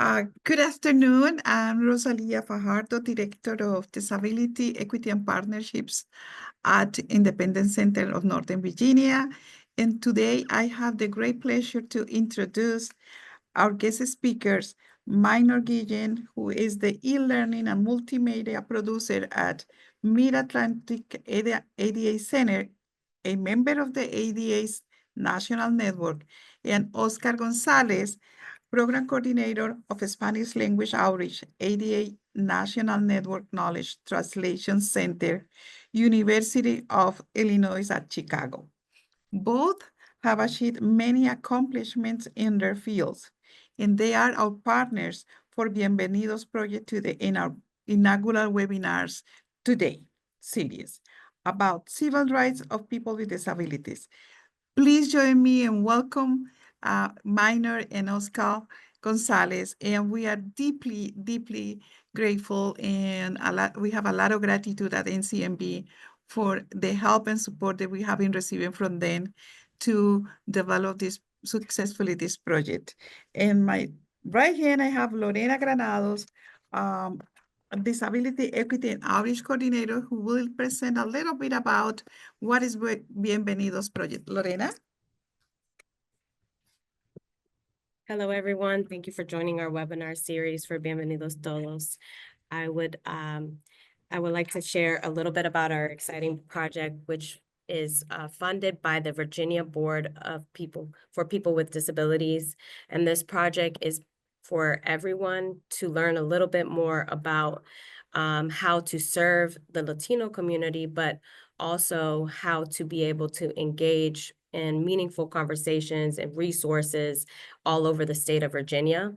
Good afternoon. I'm Rosalia Fajardo, Director of Disability, Equity and Partnerships at Independent Center of Northern Virginia. And today I have the great pleasure to introduce our guest speakers, Maynor Guillen, who is the e-learning and multimedia producer at Mid-Atlantic ADA Center, a member of the ADA's National Network, and Oscar Gonzalez, Program Coordinator of Spanish Language Outreach, ADA National Network Knowledge Translation Center, University of Illinois at Chicago. Both have achieved many accomplishments in their fields, and they are our partners for Bienvenidos project in our inaugural webinars today series about civil rights of people with disabilities. Please join me and welcome Maynor and Oscar Gonzalez, and we are deeply, deeply grateful, and we have a lot of gratitude at NCMB for the help and support that we have been receiving from them to develop this successfully this project. And my right hand, I have Lorena Granados, Disability Equity and Outreach Coordinator, who will present a little bit about what is Bienvenidos project. Lorena? Hello, everyone. Thank you for joining our webinar series for Bienvenidos Todos. I would like to share a little bit about our exciting project, which is funded by the Virginia Board of People with Disabilities. And this project is for everyone to learn a little bit more about how to serve the Latino community, but also how to be able to engage in meaningful conversations and resources all over the state of Virginia.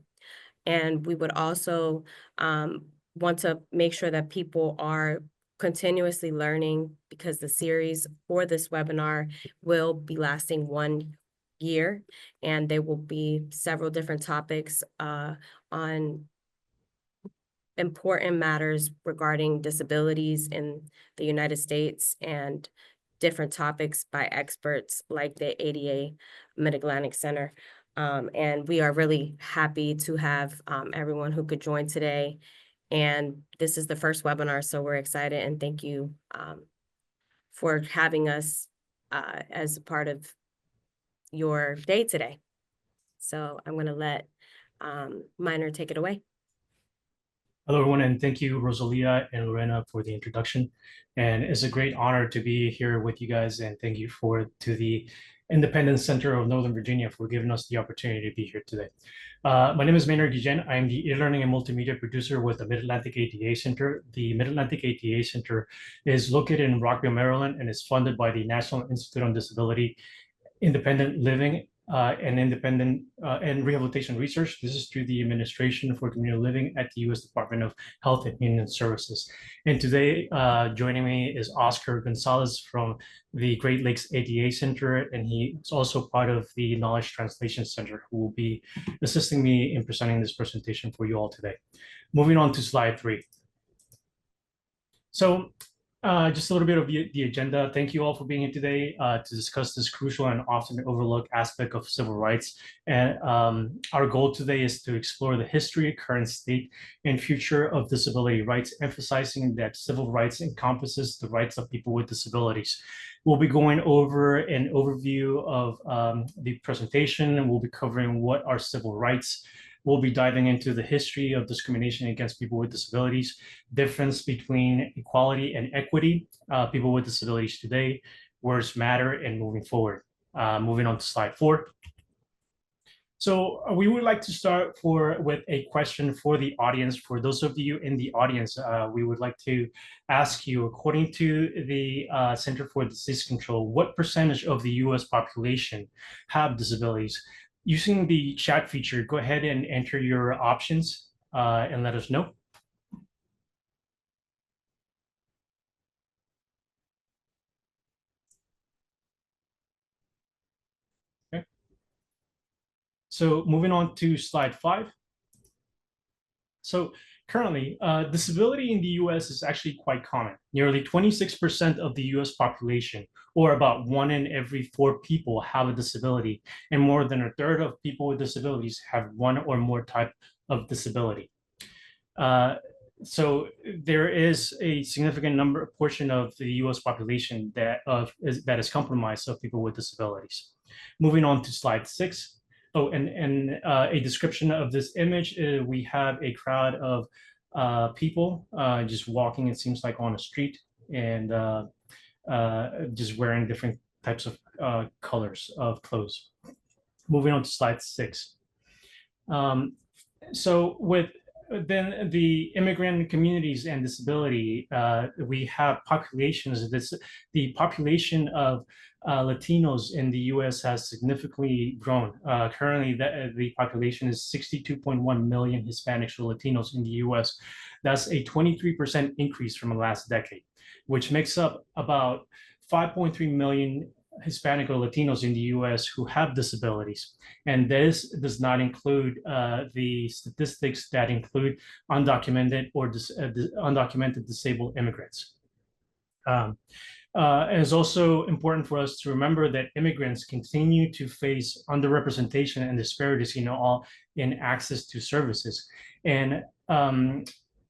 And we would also want to make sure that people are continuously learning, because the series for this webinar will be lasting 1 year, and there will be several different topics on important matters regarding disabilities in the United States, and different topics by experts like the ADA Mid-Atlantic Center. And we are really happy to have everyone who could join today. And this is the first webinar, so we're excited, and thank you for having us as a part of your day today. So I'm going to let Maynor take it away. Hello, everyone, and thank you, Rosalia and Lorena, for the introduction. And it's a great honor to be here with you guys, and thank you to the Independent Center of Northern Virginia for giving us the opportunity to be here today. My name is Maynor Guillen. I'm the e-learning and multimedia producer with the Mid-Atlantic ADA Center. The Mid-Atlantic ADA Center is located in Rockville, Maryland, and is funded by the National Institute on Disability, Independent Living, and Rehabilitation Research. This is through the Administration for Community Living at the U.S. Department of Health and Human Services. And today, joining me is Oscar Gonzalez from the Great Lakes ADA Center, and he is also part of the Knowledge Translation Center, who will be assisting me in presenting this presentation for you all today. Moving on to slide 3. So, just a little bit of the agenda. Thank you all for being here today to discuss this crucial and often overlooked aspect of civil rights. And our goal today is to explore the history, current state, and future of disability rights, emphasizing that civil rights encompasses the rights of people with disabilities. We'll be going over an overview of the presentation, and we'll be covering what are civil rights. We'll be diving into the history of discrimination against people with disabilities, difference between equality and equity, people with disabilities today, words matter, and moving forward. Moving on to slide 4. So we would like to start with a question for the audience. For those of you in the audience, we would like to ask you, according to the Center for Disease Control, what percentage of the US population have disabilities? Using the chat feature, go ahead and enter your options and let us know. Okay. So moving on to slide 5. So currently, disability in the US is actually quite common. Nearly 26% of the US population, or about 1 in every 4 people, have a disability, and more than a third of people with disabilities have one or more type of disability. So there is a significant portion of the U.S. population that is compromised of people with disabilities. Moving on to slide 6. Oh, and a description of this image. We have a crowd of people just walking, it seems like, on a street, and just wearing different types of colors of clothes. Moving on to slide 6. So with then the immigrant communities and disability, we have populations. The population of Latinos in the U.S. has significantly grown. Currently, the population is 62.1 million Hispanics or Latinos in the U.S. That's a 23% increase from the last decade, which makes up about 5.3 million Hispanic or Latinos in the U.S. who have disabilities. And this does not include the statistics that include undocumented or undocumented disabled immigrants. And it's also important for us to remember that immigrants continue to face underrepresentation and disparities in access to services. And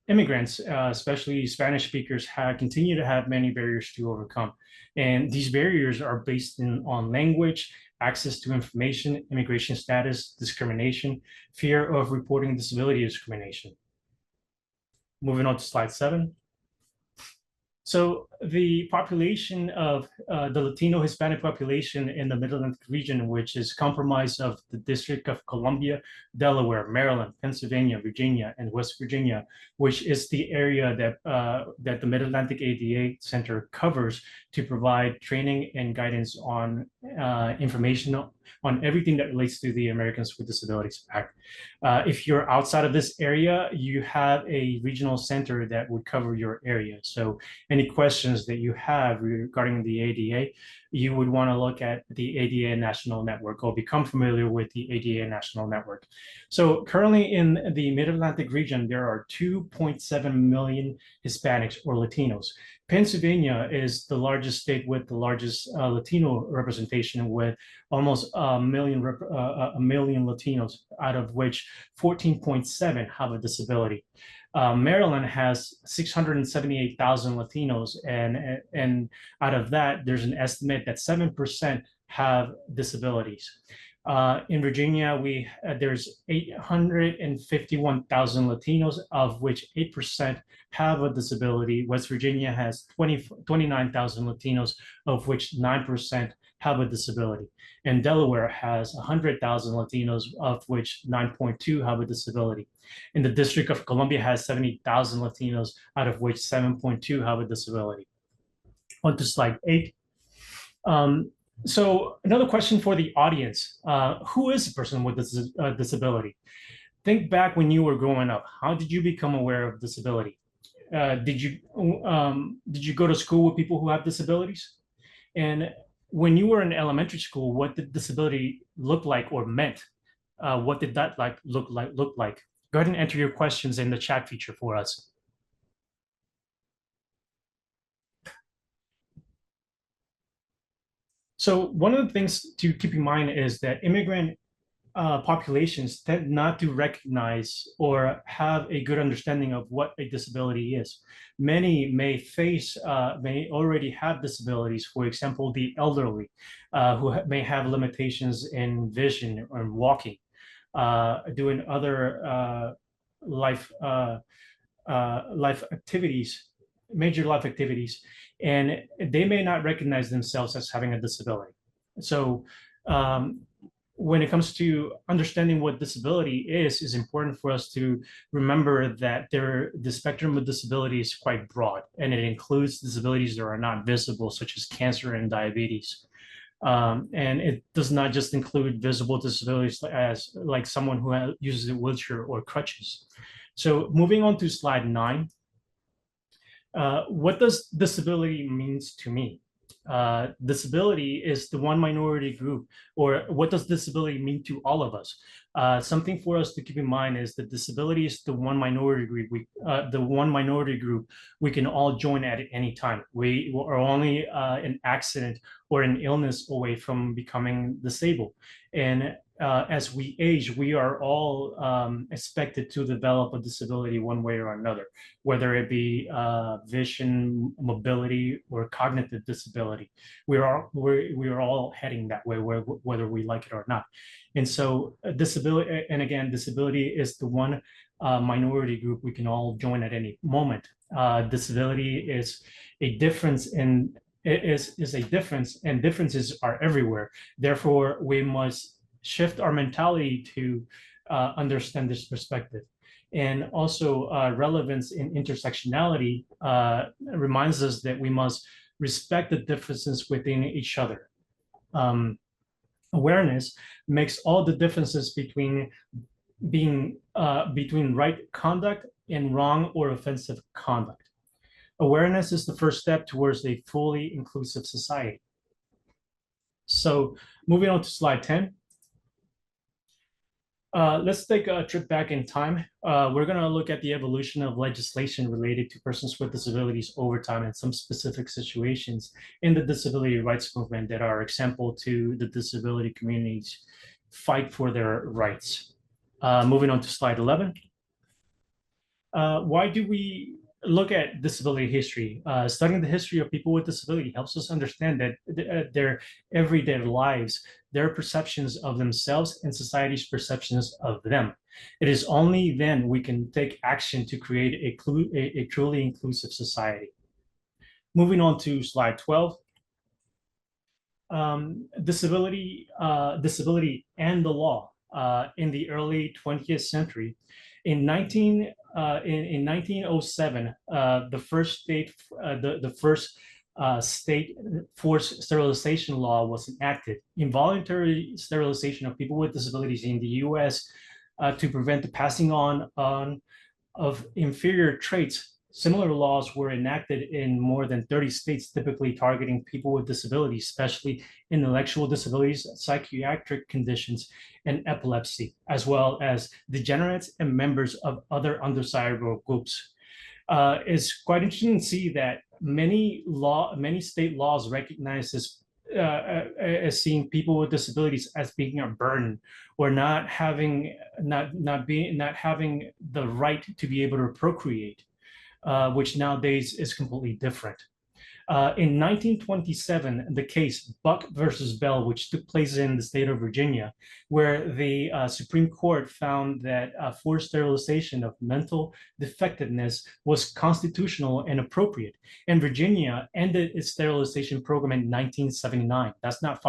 immigrants, especially Spanish speakers, continue to have many barriers to overcome. And these barriers are based on language, access to information, immigration status, discrimination, fear of reporting disability discrimination. Moving on to slide 7. So the population of the Latino Hispanic population in the Mid-Atlantic region, which is comprised of the District of Columbia, Delaware, Maryland, Pennsylvania, Virginia, and West Virginia, which is the area that the Mid-Atlantic ADA Center covers to provide training and guidance on information on everything that relates to the Americans with Disabilities Act. If you're outside of this area, you have a regional center that would cover your area. So any questions that you have regarding the ADA, you would want to look at the ADA National Network or become familiar with the ADA National Network. So currently in the Mid-Atlantic region, there are 2.7 million Hispanics or Latinos. Pennsylvania is the largest state with the largest Latino representation, with almost a million Latinos, out of which 14.7 have a disability. Maryland has 678,000 Latinos, and out of that, there's an estimate that 7% have disabilities. In Virginia, there's 851,000 Latinos, of which 8% have a disability. West Virginia has 29,000 Latinos, of which 9% have a disability. And Delaware has 100,000 Latinos, of which 9.2 have a disability. And the District of Columbia has 70,000 Latinos, out of which 7.2 have a disability. On to slide 8. So another question for the audience: who is a person with a disability? Think back when you were growing up. How did you become aware of disability? Did you go to school with people who have disabilities? And when you were in elementary school, what did disability look like or meant? What did that look like? Go ahead and enter your questions in the chat feature for us. So one of the things to keep in mind is that immigrant populations tend not to recognize or have a good understanding of what a disability is. Many may already have disabilities. For example, the elderly, who may have limitations in vision or walking, doing other life activities, major life activities, and they may not recognize themselves as having a disability. So when it comes to understanding what disability is important for us to remember that the spectrum of disability is quite broad, and it includes disabilities that are not visible, such as cancer and diabetes. And it does not just include visible disabilities like someone who uses a wheelchair or crutches. So moving on to slide 9. What does disability means to me? Disability is the one minority group, or what does disability mean to all of us? Something for us to keep in mind is that disability is the one minority group. We can all join at any time. We are only an accident or an illness away from becoming disabled. And as we age, we are all expected to develop a disability one way or another, whether it be vision, mobility, or cognitive disability. We are all heading that way, whether we like it or not. And so disability, and again, disability is the one minority group we can all join at any moment. Disability is a difference in is a difference, and differences are everywhere. Therefore, we must shift our mentality to understand this perspective. And also relevance in intersectionality reminds us that we must respect the differences within each other. Awareness makes all the differences between between right conduct and wrong or offensive conduct. Awareness is the first step towards a fully inclusive society. So moving on to slide 10. Let's take a trip back in time. We're going to look at the evolution of legislation related to persons with disabilities over time and some specific situations in the disability rights movement that are example to the disability community's fight for their rights. Moving on to slide 11. Why do we look at disability history? Studying the history of people with disability helps us understand that their everyday lives, their perceptions of themselves and society's perceptions of them. It is only then we can take action to create a truly inclusive society. Moving on to slide 12. Disability and the law in the early 20th century. In 1907, the first state forced sterilization law was enacted. Involuntary sterilization of people with disabilities in the U.S. To prevent the passing on of inferior traits. Similar laws were enacted in more than 30 states, typically targeting people with disabilities, especially intellectual disabilities, psychiatric conditions, and epilepsy, as well as degenerates and members of other undesirable groups. It's quite interesting to see that many state laws recognize as seeing people with disabilities as being a burden or not having the right to be able to procreate. Which nowadays is completely different. In 1927, the case Buck versus Bell, which took place in the state of Virginia, where the Supreme Court found that forced sterilization of mental defectiveness was constitutional and appropriate. And Virginia ended its sterilization program in 1979. That's not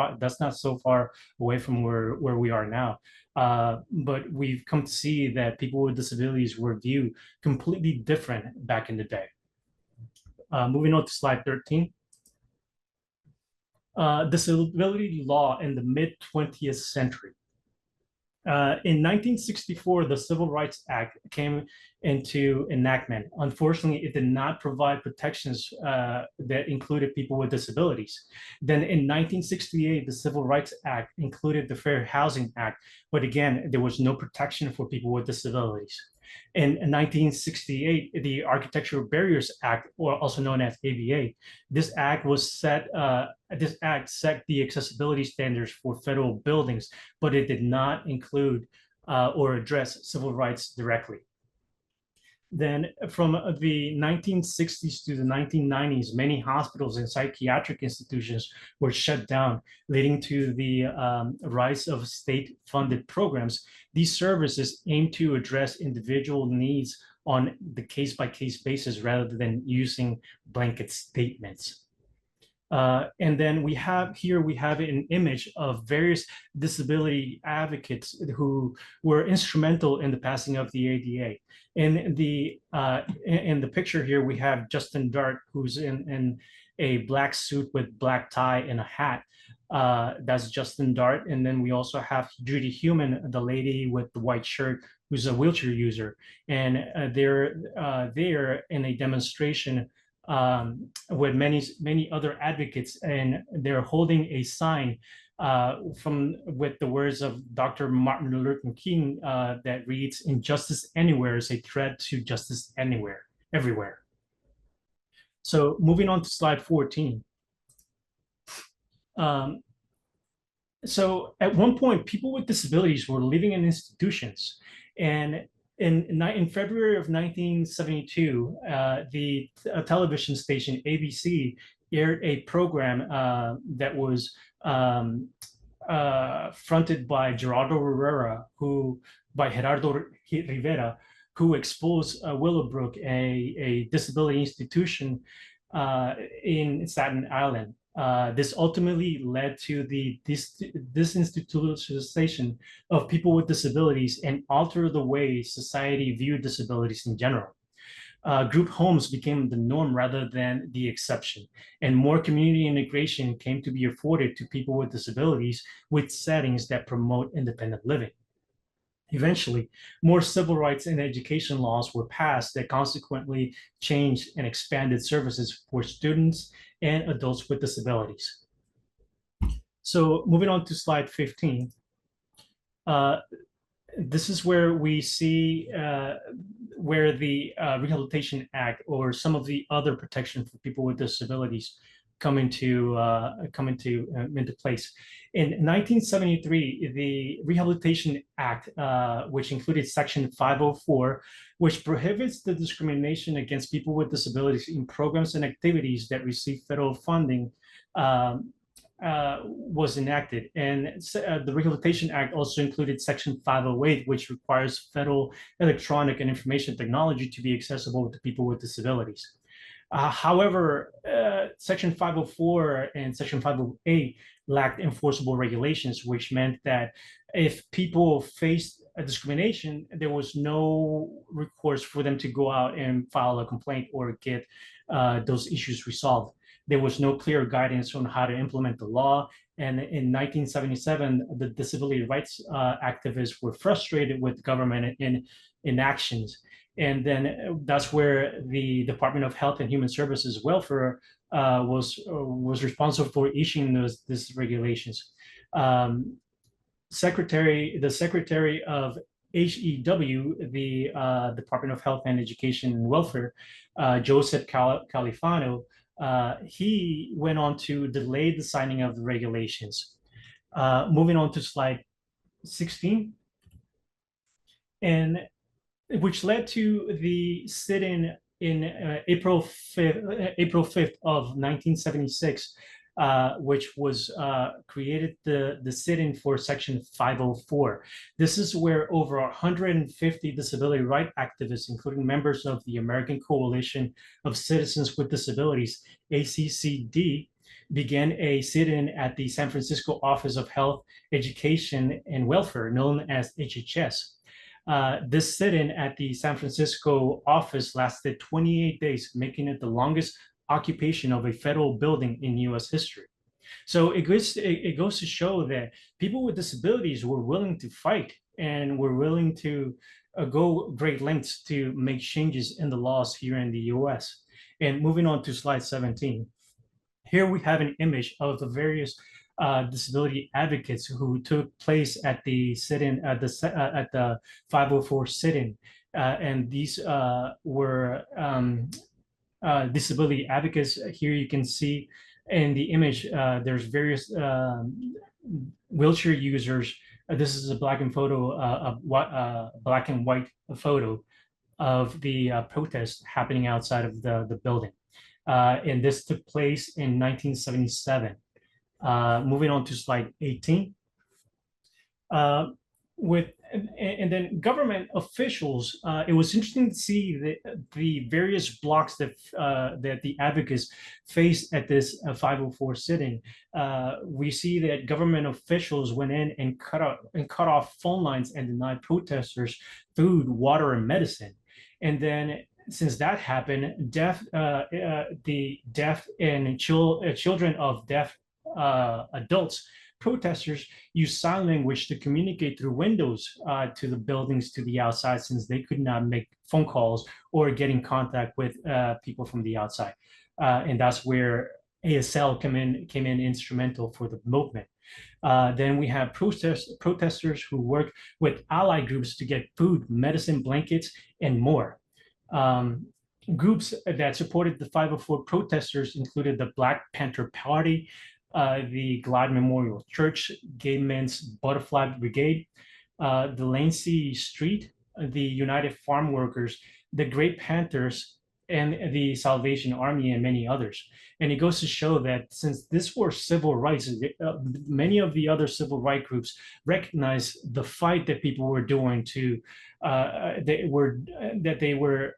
so far away from where we are now. But we've come to see that people with disabilities were viewed completely different back in the day. Moving on to slide 13. Disability law in the mid-20th century. In 1964, the Civil Rights Act came into enactment. Unfortunately, it did not provide protections that included people with disabilities. Then in 1968, the Civil Rights Act included the Fair Housing Act, but again, there was no protection for people with disabilities. In 1968, the Architectural Barriers Act, or also known as ABA, this act set the accessibility standards for federal buildings, but it did not include or address civil rights directly. Then from the 1960s to the 1990s, many hospitals and psychiatric institutions were shut down, leading to the rise of state-funded programs. These services aim to address individual needs on the case-by-case basis rather than using blanket statements. And then we have an image of various disability advocates who were instrumental in the passing of the ADA. In the picture here, we have Justin Dart, who's in a black suit with black tie and a hat. That's Justin Dart. And then we also have Judy Heumann, the lady with the white shirt, who's a wheelchair user. And they're there in a demonstration with many other advocates, and they're holding a sign with the words of Dr. Martin Luther King that reads, "Injustice anywhere is a threat to justice everywhere." So moving on to slide 14. So at one point, people with disabilities were living in institutions. And in February of 1972, the television station ABC aired a program that was fronted by Gerardo Rivera, who exposed Willowbrook, a disability institution in Staten Island. This ultimately led to the disinstitutionalization of people with disabilities and altered the way society viewed disabilities in general. Group homes became the norm rather than the exception, and more community integration came to be afforded to people with disabilities with settings that promote independent living. Eventually, more civil rights and education laws were passed that consequently changed and expanded services for students and adults with disabilities. So moving on to slide 15. This is where we see where the Rehabilitation Act or some of the other protection for people with disabilities come into place. In 1973, the Rehabilitation Act, which included Section 504, which prohibits the discrimination against people with disabilities in programs and activities that receive federal funding, was enacted. And the Rehabilitation Act also included Section 508, which requires federal electronic and information technology to be accessible to people with disabilities. However, Section 504 and Section 508 lacked enforceable regulations, which meant that if people faced a discrimination, there was no recourse for them to go out and file a complaint or get those issues resolved. There was no clear guidance on how to implement the law. And in 1977, the disability rights activists were frustrated with government inactions. And then that's where the Department of Health and Human Services Welfare was responsible for issuing these regulations. The Secretary of HEW, the Department of Health and Education and Welfare, Joseph Califano, he went on to delay the signing of the regulations. Moving on to slide 16. And which led to the sit-in April 5th of 1976, which was created the sit-in for Section 504. This is where over 150 disability rights activists, including members of the American Coalition of Citizens with Disabilities, ACCD, began a sit-in at the San Francisco Office of Health, Education, and Welfare, known as HHS. This sit-in at the San Francisco office lasted 28 days, making it the longest occupation of a federal building in U.S. history. So it goes to show that people with disabilities were willing to fight and were willing to go great lengths to make changes in the laws here in the U.S. And moving on to slide 17. Here we have an image of the various disability advocates who took place at the sit-in at the 504 sit-in, and these were disability advocates. Here you can see in the image there's various wheelchair users. This is a black and white photo of the protest happening outside of the building, and this took place in 1977. Moving on to slide 18. And then government officials, it was interesting to see the various blocks that the advocates faced at this 504 sitting. We see that government officials went in and cut off phone lines and denied protesters food, water, and medicine. And then since that happened, the deaf and children of deaf adults, protesters use sign language to communicate through windows to the buildings to the outside, since they could not make phone calls or get in contact with people from the outside. And that's where ASL came in instrumental for the movement. Then we have protesters who work with allied groups to get food, medicine, blankets, and more. Groups that supported the 504 protesters included the Black Panther Party, the Glide Memorial Church, Gay Men's Butterfly Brigade, the Lancey Street, the United Farm Workers, the Great Panthers, and the Salvation Army, and many others. And it goes to show that since this were civil rights, many of the other civil rights groups recognize the fight that people were doing to they were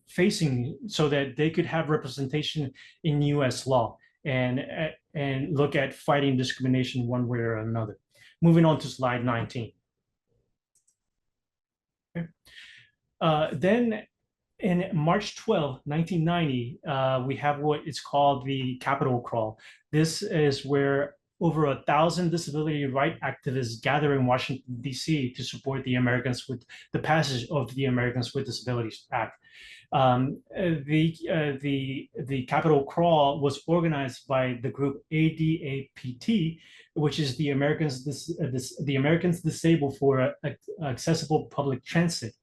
facing, so that they could have representation in U.S. law and look at fighting discrimination one way or another. Moving on to slide 19. Okay. Then in March 12, 1990, we have what is called the Capitol Crawl. This is where over 1,000 disability rights activists gather in Washington, D.C. to support the Americans with the passage of the Americans with Disabilities Act. The Capitol Crawl was organized by the group ADAPT, which is the Americans Disabled for Accessible Public Transit.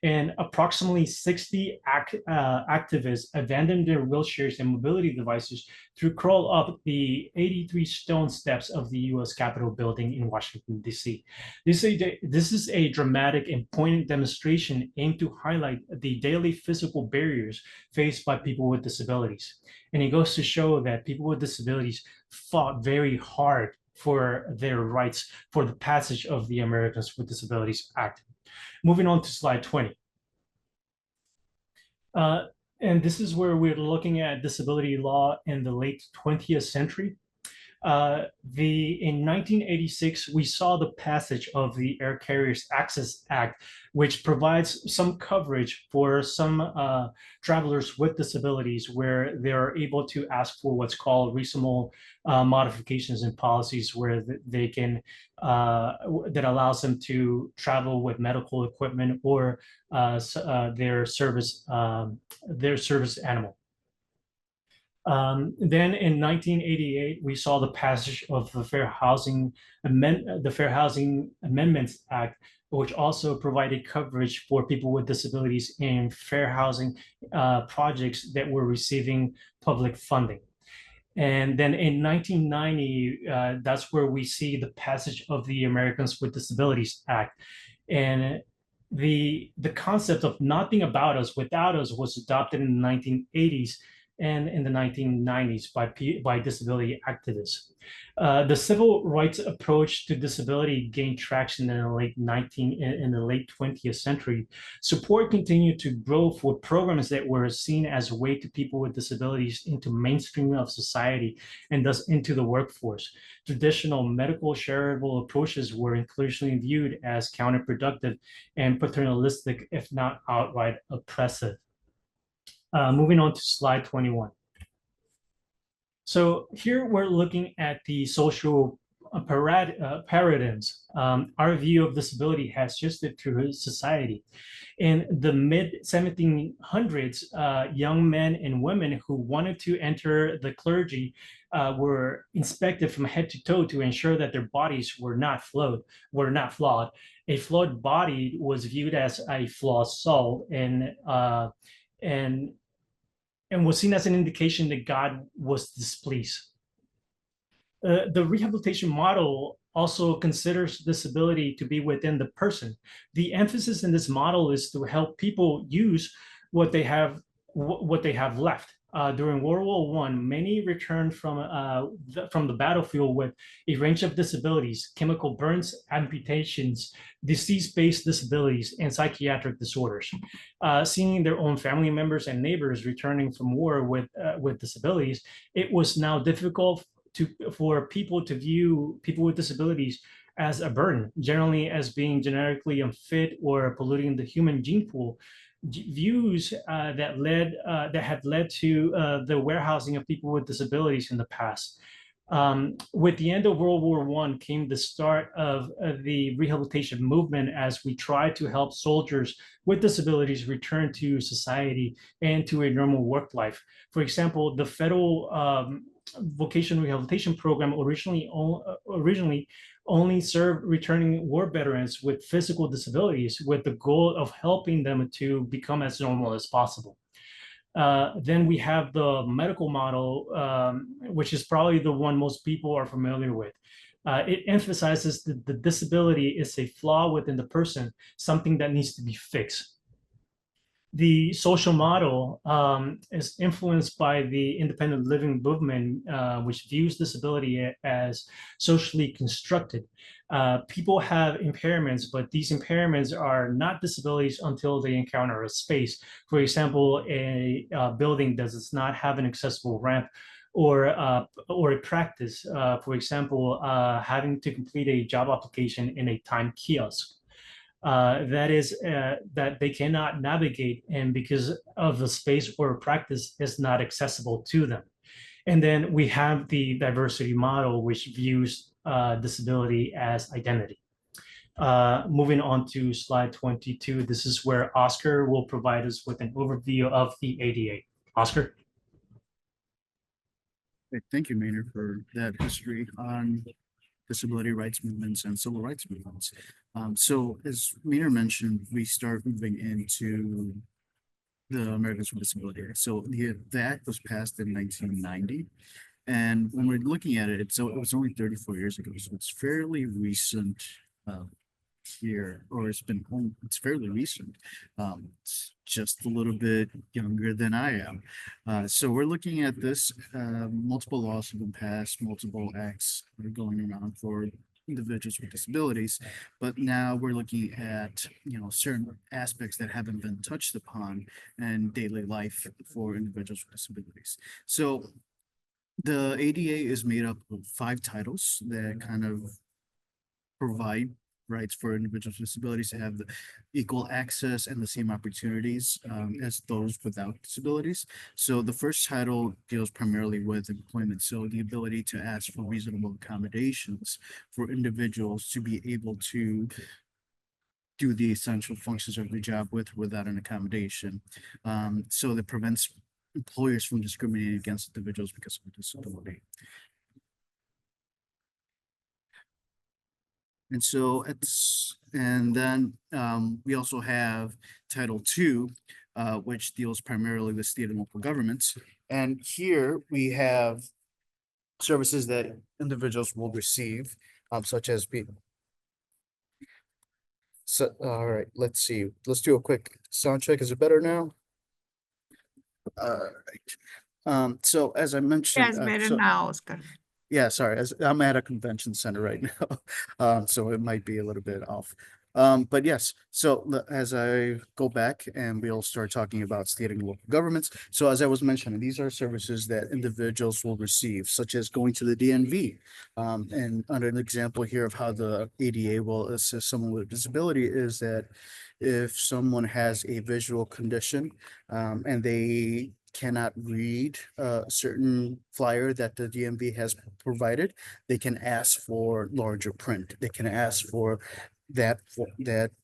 And approximately 60 activists abandoned their wheelchairs and mobility devices to crawl up the 83 stone steps of the U.S. Capitol building in Washington, D.C. This is a dramatic and poignant demonstration aimed to highlight the daily physical barriers faced by people with disabilities. And it goes to show that people with disabilities fought very hard for their rights for the passage of the Americans with Disabilities Act. Moving on to slide 20. And this is where we're looking at disability law in the late 20th century. In 1986, we saw the passage of the Air Carriers Access Act, which provides some coverage for some travelers with disabilities, where they are able to ask for what's called reasonable modifications in policies, where they can that allows them to travel with medical equipment or their service animal. Then in 1988, we saw the passage of the Fair Housing Amendments Act, which also provided coverage for people with disabilities in fair housing projects that were receiving public funding. And then in 1990, that's where we see the passage of the Americans with Disabilities Act. And the concept of nothing about us without us was adopted in the 1980s and in the 1990s by disability activists. The civil rights approach to disability gained traction in the late 20th century. Support continued to grow for programs that were seen as a way to people with disabilities into mainstream of society and thus into the workforce. Traditional medical shareable approaches were increasingly viewed as counterproductive and paternalistic, if not outright oppressive. Moving on to slide 21. So here we're looking at the social paradigms. Our view of disability has shifted through society. In the mid-1700s, young men and women who wanted to enter the clergy were inspected from head to toe to ensure that their bodies were not flawed. A flawed body was viewed as a flawed soul, and was seen as an indication that God was displeased. The rehabilitation model also considers disability to be within the person. The emphasis in this model is to help people use what they have left. During World War I, many returned from the battlefield with a range of disabilities: chemical burns, amputations, disease-based disabilities, and psychiatric disorders. Seeing their own family members and neighbors returning from war with disabilities, it was now difficult for people to view people with disabilities as a burden, generally as being genetically unfit or polluting the human gene pool. Views that had led to the warehousing of people with disabilities in the past. With the end of World War I came the start of the rehabilitation movement, as we tried to help soldiers with disabilities return to society and to a normal work life. For example, the federal vocational rehabilitation program originally only served returning war veterans with physical disabilities, with the goal of helping them to become as normal as possible. Then we have the medical model, which is probably the one most people are familiar with. It emphasizes that the disability is a flaw within the person, something that needs to be fixed. The social model is influenced by the independent living movement, which views disability as socially constructed. People have impairments, but these impairments are not disabilities until they encounter a space. For example, a building does not have an accessible ramp, or a practice, for example, having to complete a job application in a time kiosk. That they cannot navigate, and because of the space or practice is not accessible to them. And then we have the diversity model, which views disability as identity. Moving on to slide 22, this is where Oscar will provide us with an overview of the ADA. Oscar? Thank you, Maynor, for that history on disability rights movements and civil rights movements. So as Maynor mentioned, we start moving into the Americans with Disability Act. So the act was passed in 1990. And when we're looking at it, so it was only 34 years ago. So it's fairly recent here, or it's fairly recent. It's just a little bit younger than I am. So we're looking at this, multiple laws have been passed, multiple acts are going around for individuals with disabilities, but now we're looking at, certain aspects that haven't been touched upon in daily life for individuals with disabilities. So the ADA is made up of 5 titles that kind of provide rights for individuals with disabilities to have the equal access and the same opportunities as those without disabilities. So the first title deals primarily with employment. So the ability to ask for reasonable accommodations for individuals to be able to do the essential functions of the job without an accommodation. So that prevents employers from discriminating against individuals because of a disability. And so then we also have Title II, which deals primarily with state and local governments. And here we have services that individuals will receive, such as all right, let's see. Let's do a quick sound check. Is it better now? All right. So as I mentioned, Yes, better now, Oscar. yeah, sorry, as I'm at a convention center right now, so it might be a little bit off. But yes, so as I go back and we'll start talking about state and local governments. So as I was mentioning, these are services that individuals will receive, such as going to the DMV. And under an example here of how the ADA will assist someone with a disability is that if someone has a visual condition and they cannot read a certain flyer that the DMV has provided, they can ask for larger print. They can ask for that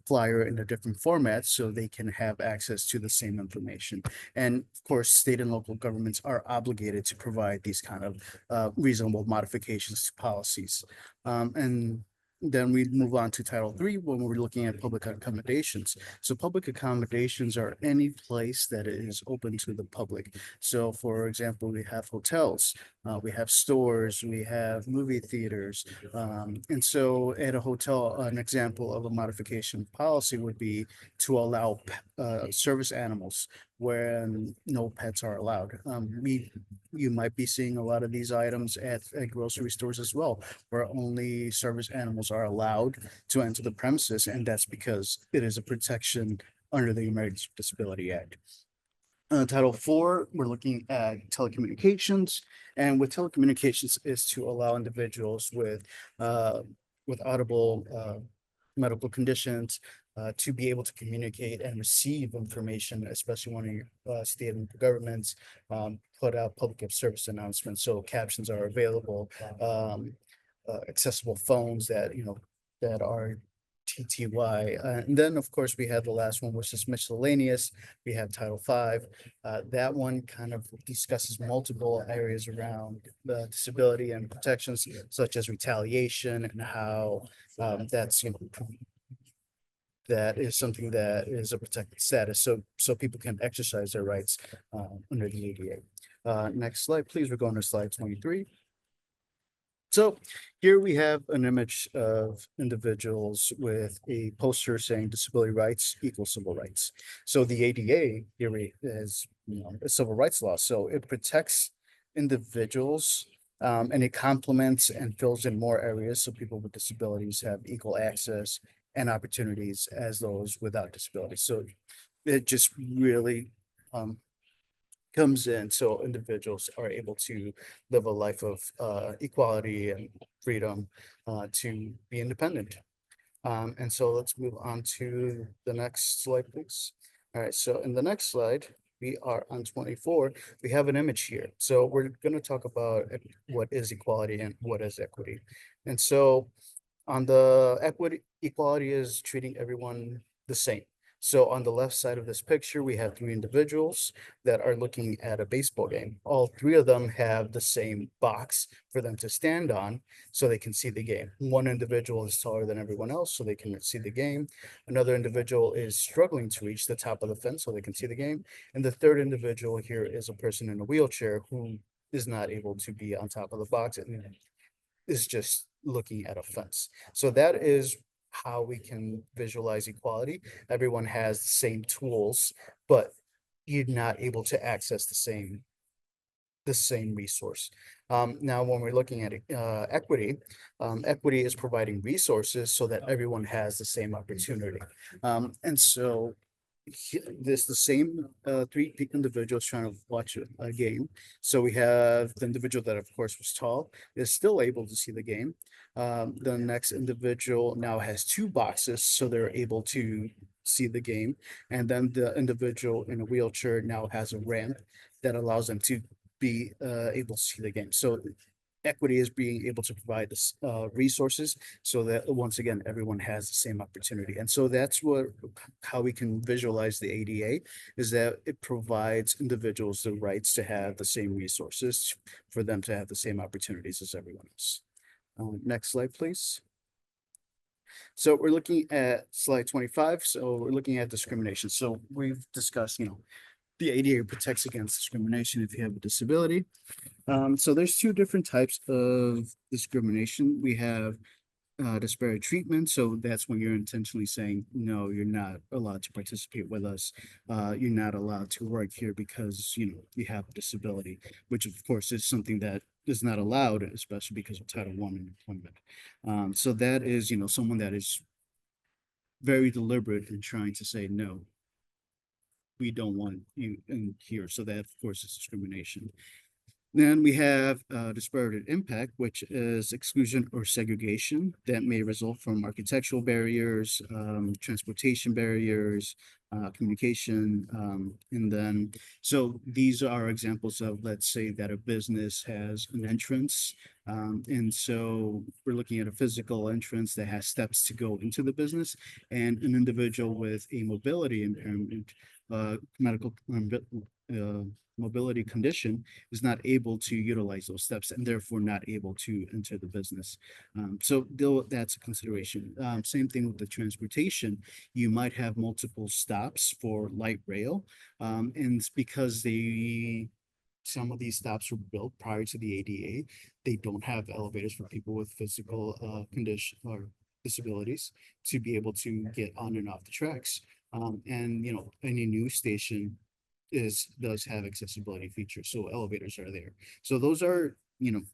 flyer in a different format so they can have access to the same information. And of course, state and local governments are obligated to provide these kind of reasonable modifications to policies. And then we move on to Title III when we're looking at public accommodations. So public accommodations are any place that is open to the public. So for example, we have hotels, we have stores, we have movie theaters. And so at a hotel, an example of a modification policy would be to allow service animals when no pets are allowed. You might be seeing a lot of these items at grocery stores as well, where only service animals are allowed to enter the premises, and that's because it is a protection under the Americans with Disability Act. Title IV, we're looking at telecommunications, and with telecommunications is to allow individuals with audible medical conditions to be able to communicate and receive information, especially when state and governments put out public service announcements. So captions are available, accessible phones that that are TTY. And then of course we have the last one, which is miscellaneous. We have Title V. That one kind of discusses multiple areas around disability and protections, such as retaliation and how that's that is something that is a protected status, so people can exercise their rights under the ADA. Next slide, please. We're going to slide 23. So here we have an image of individuals with a poster saying disability rights equals civil rights. So the ADA here is, a civil rights law. So it protects individuals and it complements and fills in more areas so people with disabilities have equal access and opportunities as those without disabilities. So it just really comes in so individuals are able to live a life of equality and freedom to be independent. And so let's move on to the next slide, please. All right, so in the next slide, we are on 24. We have an image here. So we're going to talk about what is equality and what is equity. And so on the equality is treating everyone the same. So on the left side of this picture, we have three individuals that are looking at a baseball game. All three of them have the same box for them to stand on so they can see the game. One individual is taller than everyone else so they can see the game. Another individual is struggling to reach the top of the fence so they can see the game. And the third individual here is a person in a wheelchair who is not able to be on top of the box and is just looking at a fence. So that is how we can visualize equality. Everyone has the same tools, but you're not able to access the same resource. Now, when we're looking at equity, equity is providing resources so that everyone has the same opportunity. And so there's the same three individuals trying to watch a game. So we have the individual that, of course, was tall, is still able to see the game. The next individual now has two boxes, so they're able to see the game. And then the individual in a wheelchair now has a ramp that allows them to be able to see the game. So equity is being able to provide this resources so that once again everyone has the same opportunity. And so that's how we can visualize the ADA, is that it provides individuals the rights to have the same resources for them to have the same opportunities as everyone else. Next slide, please. So we're looking at slide 25. So we're looking at discrimination. So we've discussed, the ADA protects against discrimination if you have a disability. So there's two different types of discrimination. We have disparate treatment. So that's when you're intentionally saying, no, you're not allowed to participate with us. You're not allowed to work here because, you have a disability, which of course is something that is not allowed, especially because of Title I in employment. So that is, someone that is very deliberate in trying to say, no, we don't want you in here. So that, of course, is discrimination. Then we have disparate impact, which is exclusion or segregation that may result from architectural barriers, transportation barriers, communication. And then, so these are examples of, let's say that a business has an entrance. And so we're looking at a physical entrance that has steps to go into the business, and an individual with a mobility impairment, medical mobility condition is not able to utilize those steps and therefore not able to enter the business. So that's a consideration. Same thing with the transportation. You might have multiple stops for light rail, and it's because some of these stops were built prior to the ADA. They don't have elevators for people with physical condition or disabilities to be able to get on and off the tracks. And any new station does have accessibility features, so elevators are there. So those are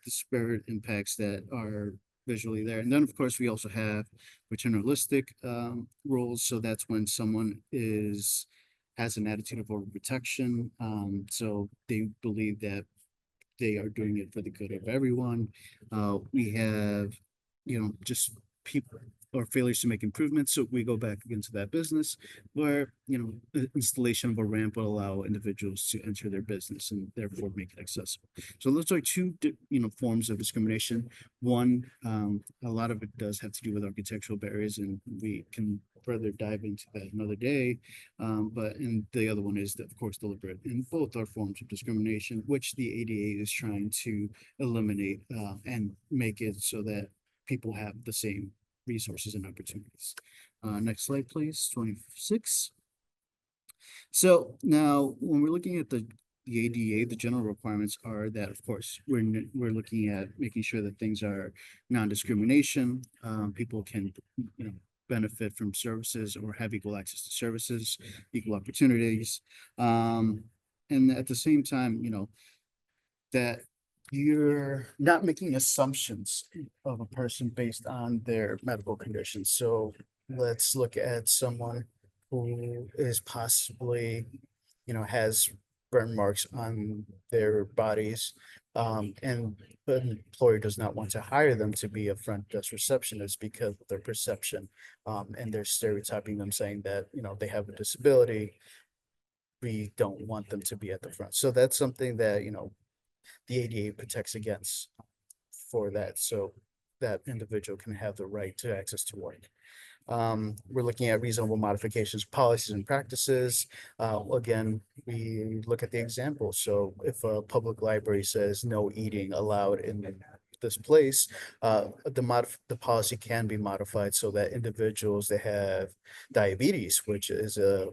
disparate impacts that are visually there. And then of course we also have paternalistic roles. So that's when someone has an attitude of overprotection. So they believe that they are doing it for the good of everyone. We have just people or failures to make improvements. So we go back again to that business where, the installation of a ramp will allow individuals to enter their business and therefore make it accessible. So those are two, forms of discrimination. One, a lot of it does have to do with architectural barriers, and we can further dive into that another day. And the other one is, of course, deliberate. And both are forms of discrimination, which the ADA is trying to eliminate and make it so that people have the same resources and opportunities. Next slide, please, 26. So now, when we're looking at the ADA, the general requirements are that, of course, we're looking at making sure that things are non-discrimination. People can, you know, benefit from services or have equal access to services, equal opportunities. And at the same time, you know, that you're not making assumptions of a person based on their medical conditions. So let's look at someone who is possibly, you know, has burn marks on their bodies. And the employer does not want to hire them to be a front desk receptionist because of their perception. And they're stereotyping them, saying that, you know, they have a disability. We don't want them to be at the front. So that's something that, you know, the ADA protects against for that, so that individual can have the right to access to work. We're looking at reasonable modifications, policies and practices. Again, we look at the example. So if a public library says no eating allowed in this place, the policy can be modified so that individuals that have diabetes, which is a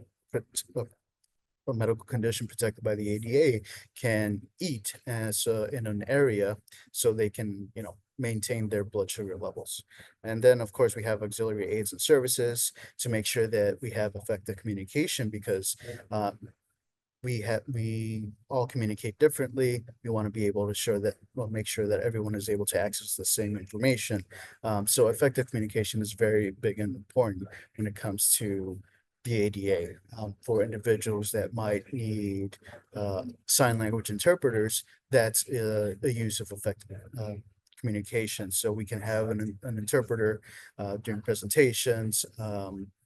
medical condition protected by the ADA, can eat as in an area so they can, you know, maintain their blood sugar levels. And then, of course, we have auxiliary aids and services to make sure that we have effective communication, because we all communicate differently. We want to be able to make sure that everyone is able to access the same information. So effective communication is very big and important when it comes to the ADA. For individuals that might need sign language interpreters, that's a use of effective communication. So we can have an interpreter during presentations,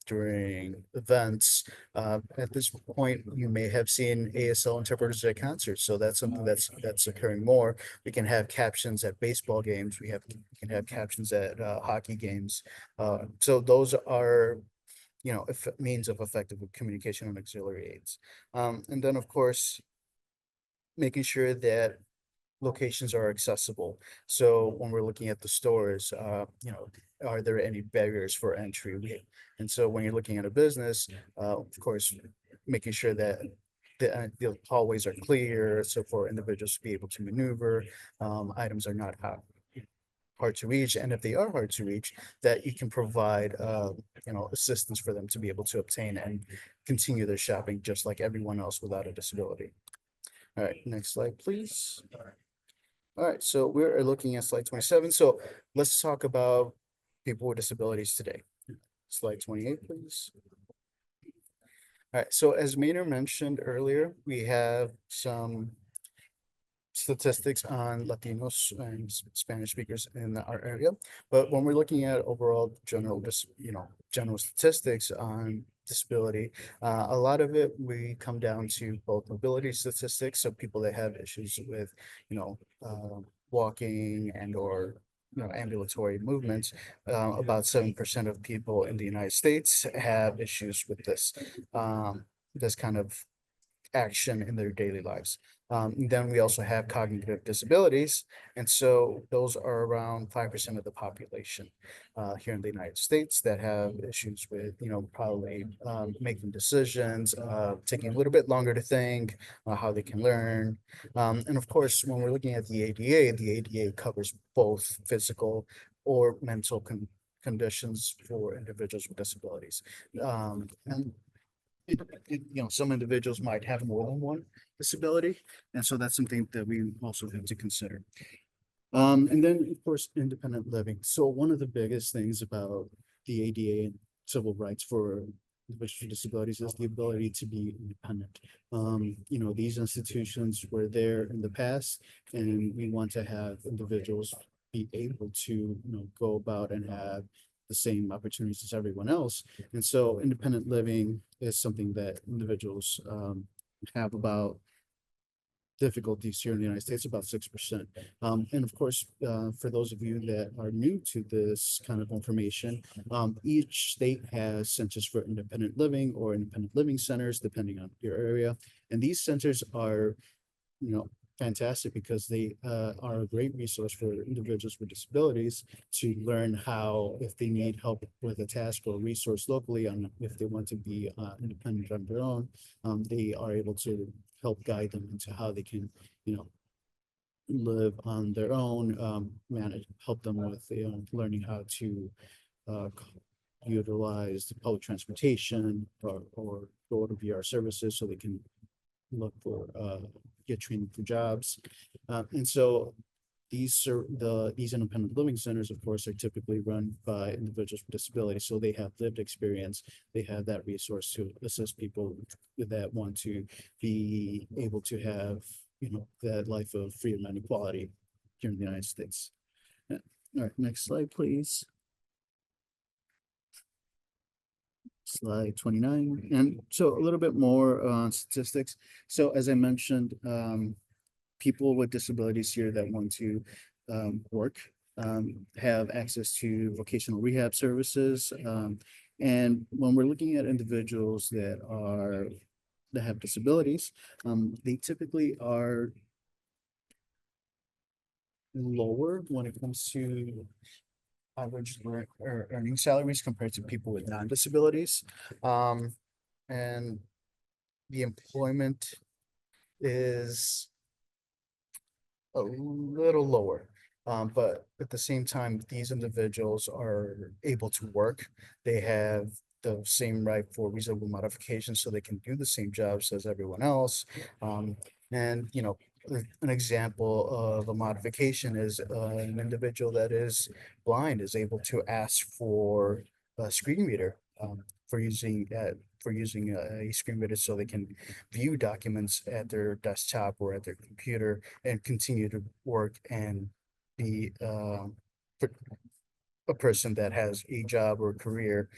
during events. At this point, you may have seen ASL interpreters at concerts, so that's something that's occurring more. We can have captions at baseball games. We can have captions at hockey games. So those are, you know, means of effective communication and auxiliary aids. And then, of course, making sure that locations are accessible. So when we're looking at the stores, you know, are there any barriers for entry? And so when you're looking at a business, of course, making sure that the hallways are clear, so for individuals to be able to maneuver, items are not hard to reach, and if they are hard to reach, that you can provide you know, assistance for them to be able to obtain and continue their shopping just like everyone else without a disability. All right, next slide, please. All right, so we're looking at slide 27. So let's talk about people with disabilities today. Slide 28, please. All right, so as Maynor mentioned earlier, we have some statistics on Latinos and Spanish speakers in our area. But when we're looking at overall general statistics on disability, a lot of it we come down to both mobility statistics, so people that have issues with, you know, walking and or, you know, ambulatory movements. About 7% of people in the United States have issues with this kind of action in their daily lives. Then we also have cognitive disabilities. And so those are around 5% of the population here in the United States that have issues with, you know, probably making decisions, taking a little bit longer to think, how they can learn. And of course, when we're looking at the ADA covers both physical or mental conditions for individuals with disabilities. And you know, some individuals might have more than one disability, and so that's something that we also have to consider. And then, of course, independent living. So one of the biggest things about the ADA and civil rights for individuals with disabilities is the ability to be independent. You know, these institutions were there in the past, and we want to have individuals be able to, you know, go about and have the same opportunities as everyone else. And so independent living is something that individuals have about difficulties here in the United States, about 6%. And of course, for those of you that are new to this kind of information, each state has centers for independent living or independent living centers, depending on your area. And these centers are, you know, fantastic because they are a great resource for individuals with disabilities to learn how, if they need help with a task or resource locally, on if they want to be independent on their own, they are able to help guide them into how they can, live on their own, help them with learning how to uh, utilize the public transportation or go to VR services so they can look for get training for jobs. And so these independent living centers, of course, are typically run by individuals with disabilities. So they have lived experience. They have that resource to assist people that want to be able to have, that life of freedom and equality here in the United States. Yeah. All right, next slide, please. Slide 29. And so a little bit more on statistics. So as I mentioned, people with disabilities here that want to work have access to vocational rehab services. And when we're looking at individuals that have disabilities, they typically are lower when it comes to average earning salaries compared to people with non-disabilities. And the employment is a little lower. But at the same time, these individuals are able to work. They have the same right for reasonable modification, so they can do the same jobs as everyone else. And an example of a modification is an individual that is blind is able to ask for a screen reader for using a screen reader so they can view documents at their desktop or at their computer and continue to work and be a person that has a job or career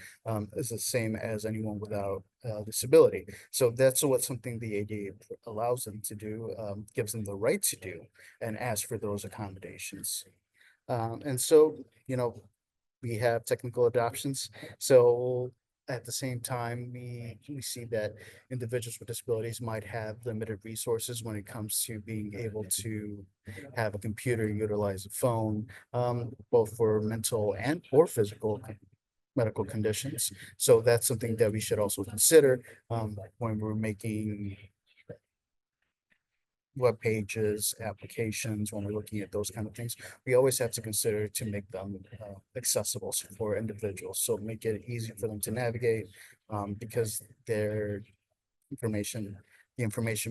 is the same as anyone without disability. So that's something the ADA allows them to do, gives them the right to do, and ask for those accommodations. And so, we have technical adoptions. So at the same time, we see that individuals with disabilities might have limited resources when it comes to being able to have a computer, utilize a phone, both for mental and or physical medical conditions. So that's something that we should also consider when we're making web pages, applications, when we're looking at those kind of things. We always have to consider to make them accessible for individuals. So make it easy for them to navigate because the information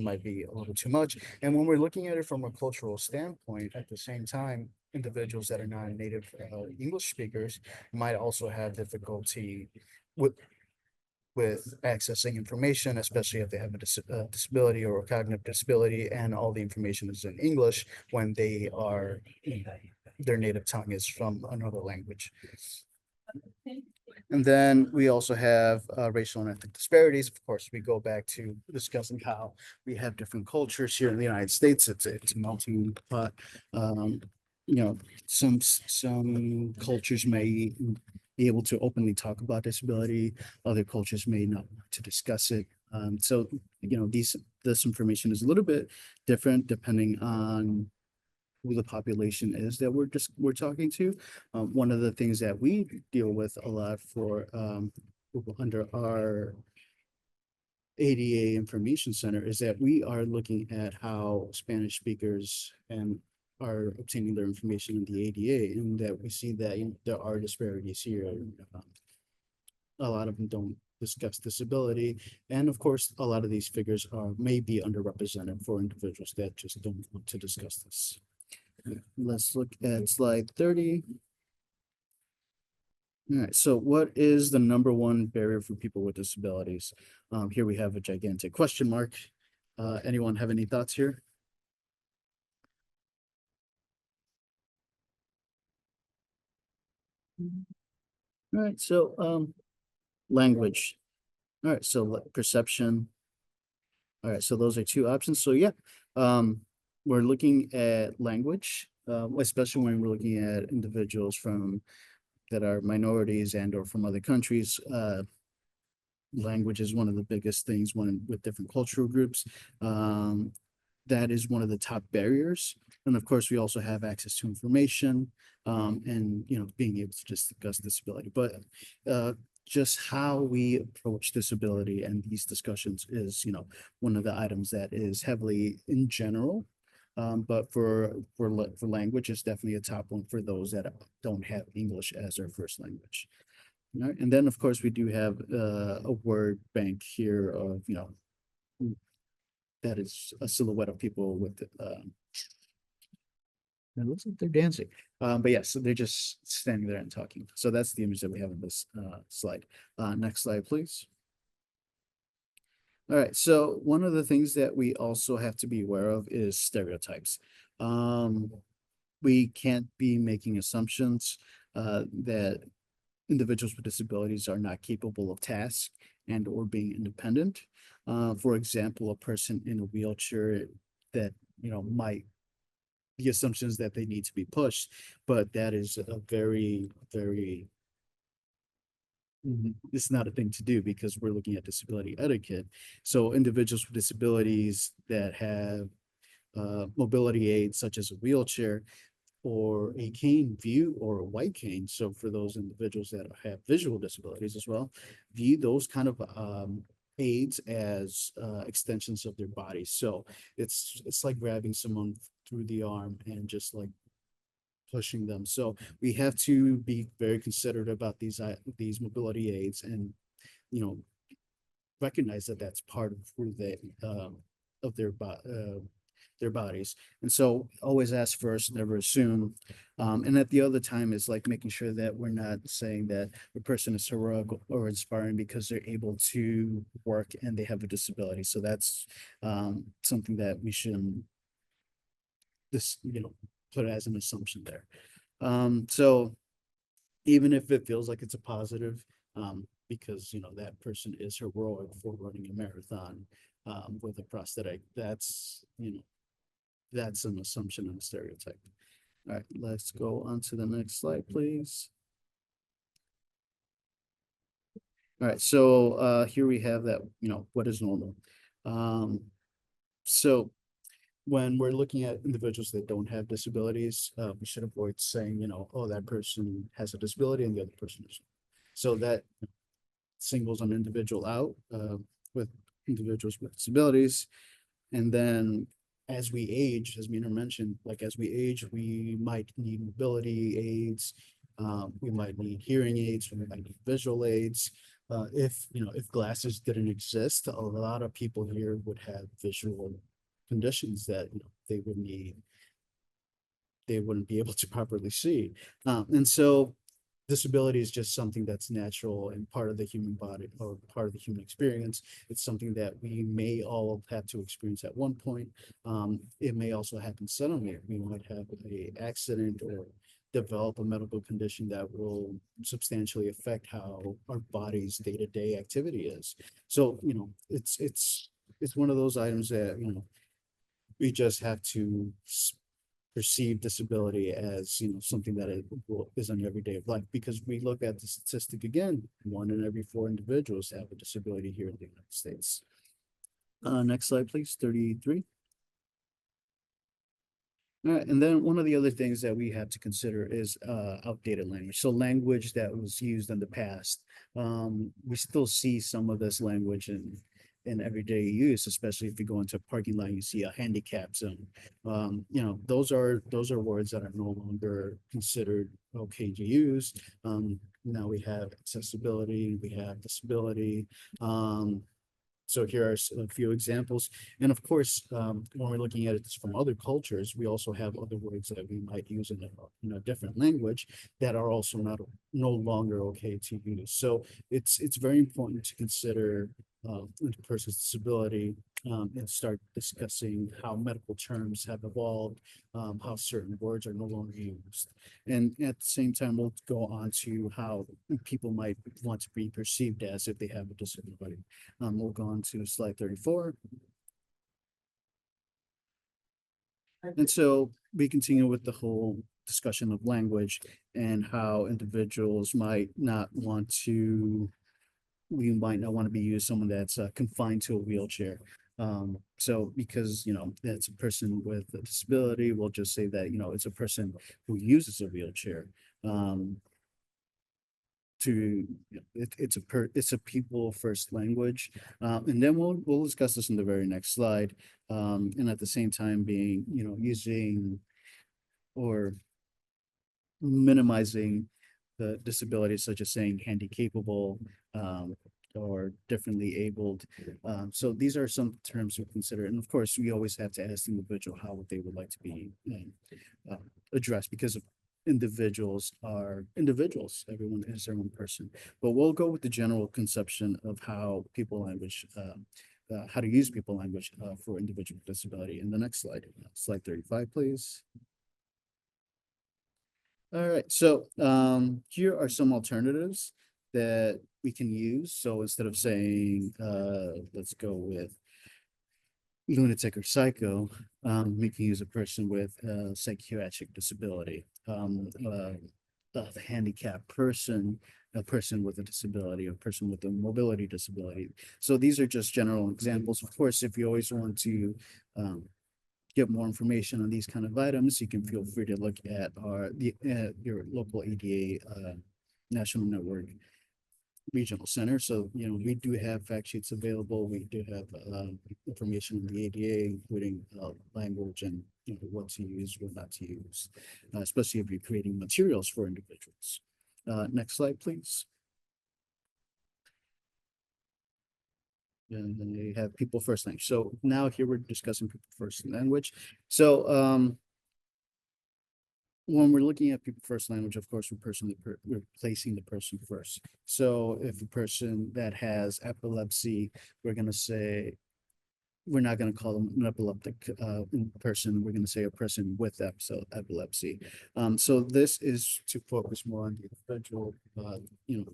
might be a little too much. And when we're looking at it from a cultural standpoint, at the same time, individuals that are not native English speakers might also have difficulty with accessing information, especially if they have a disability or a cognitive disability, and all the information is in English when their native tongue is from another language. And then we also have racial and ethnic disparities. Of course, we go back to discussing how we have different cultures here in the United States. It's a melting pot. Some cultures may be able to openly talk about disability. Other cultures may not want to discuss it. So this information is a little bit different depending on who the population is that we're talking to. One of the things that we deal with a lot for under our ADA Information Center is that we are looking at how Spanish speakers are obtaining their information in the ADA, and that we see that there are disparities here. A lot of them don't discuss disability, and of course, a lot of these figures may be underrepresented for individuals that just don't want to discuss this. Let's look at slide 30. All right, so what is the number one barrier for people with disabilities? Here we have a gigantic question mark. Anyone have any thoughts here? All right, so language. All right, so perception. All right, so those are two options. So yeah, we're looking at language, especially when we're looking at individuals that are minorities and or from other countries. Language is one of the biggest things with different cultural groups. that is one of the top barriers. And of course, we also have access to information, and, being able to just discuss disability. But just how we approach disability and these discussions is, one of the items that is heavily in general. But for language, it's definitely a top one for those that don't have English as their first language. All right, and then of course we do have a word bank here of, that is a silhouette of people with it looks like they're dancing. But yes, so they're just standing there and talking. So that's the image that we have in this slide. Next slide, please. All right, so one of the things that we also have to be aware of is stereotypes. We can't be making assumptions that individuals with disabilities are not capable of tasks and or being independent. For example, a person in a wheelchair that, might, the assumptions that they need to be pushed, but that is a very, very, it's not a thing to do because we're looking at disability etiquette. So individuals with disabilities that have mobility aids such as a wheelchair or a cane view or a white cane. So for those individuals that have visual disabilities as well, view those kind of aids as extensions of their body. So it's like grabbing someone through the arm and just like pushing them. So we have to be very considerate about these mobility aids and, recognize that that's part of who they of their bodies. And so always ask first, never assume. And at the other time is like making sure that we're not saying that the person is heroic or inspiring because they're able to work and they have a disability. So that's something that we shouldn't put as an assumption there. So even if it feels like it's a positive, because that person is heroic for running a marathon with a prosthetic, that's that's an assumption and a stereotype. All right, let's go on to the next slide, please. All right, so here we have that, what is normal. So when we're looking at individuals that don't have disabilities, we should avoid saying, oh, that person has a disability and the other person is. So that singles an individual out with individuals with disabilities. And then as we age, as Maynor mentioned, like as we age, we might need mobility aids. We might need hearing aids, we might need visual aids. If glasses didn't exist, a lot of people here would have visual conditions that they would need, they wouldn't be able to properly see. And so disability is just something that's natural and part of the human body or part of the human experience. It's something that we may all have to experience at one point. It may also happen suddenly. We might have an accident or develop a medical condition that will substantially affect how our body's day-to-day activity is. So, it's one of those items that, we just have to perceive disability as something that is on everyday life, because we look at the statistic again, 1 in every 4 individuals have a disability here in the United States. Next slide, please, 33. All right, and then one of the other things that we have to consider is outdated language. So language that was used in the past, we still see some of this language in everyday use, especially if you go into a parking lot, you see a handicap zone. Those are words that are no longer considered okay to use. Now we have accessibility, we have disability. So here are a few examples. And of course, when we're looking at it from other cultures, we also have other words that we might use in a different language that are also no longer okay to use. So it's very important to consider the person's disability and start discussing how medical terms have evolved, how certain words are no longer used. And at the same time, we'll go on to how people might want to be perceived as if they have a disability. We'll go on to slide 34. And so we continue with the whole discussion of language and how individuals might not want to, we might not want to be used someone that's confined to a wheelchair. So because, that's a person with a disability, we'll just say that, it's a person who uses a wheelchair. It's a people first language. And then we'll discuss this in the very next slide. And at the same time being, using or minimizing the disabilities, such as saying handy capable, or differently abled. So these are some terms we consider. And of course, we always have to ask the individual how they would like to be addressed, because individuals are individuals. Everyone is their own person. But we'll go with the general conception of how people language, how to use people language for individual with disability. In the next slide, slide 35, please. All right, so here are some alternatives that we can use. So instead of saying, let's go with lunatic or psycho, we can use a person with a psychiatric disability, a handicapped person, a person with a disability, a person with a mobility disability. So these are just general examples. Of course, if you always want to get more information on these kind of items, you can feel free to look at your local ADA National Network Regional Center. So, we do have fact sheets available. We do have information on the ADA, including language and what to use, what not to use, especially if you're creating materials for individuals. Next slide, please. And then they have people first language. So now here we're discussing people first language. So when we're looking at people first language, of course, we're placing the person first. So if a person that has epilepsy, we're going to say, we're not going to call them an epileptic person. We're going to say a person with epilepsy. So this is to focus more on the individual,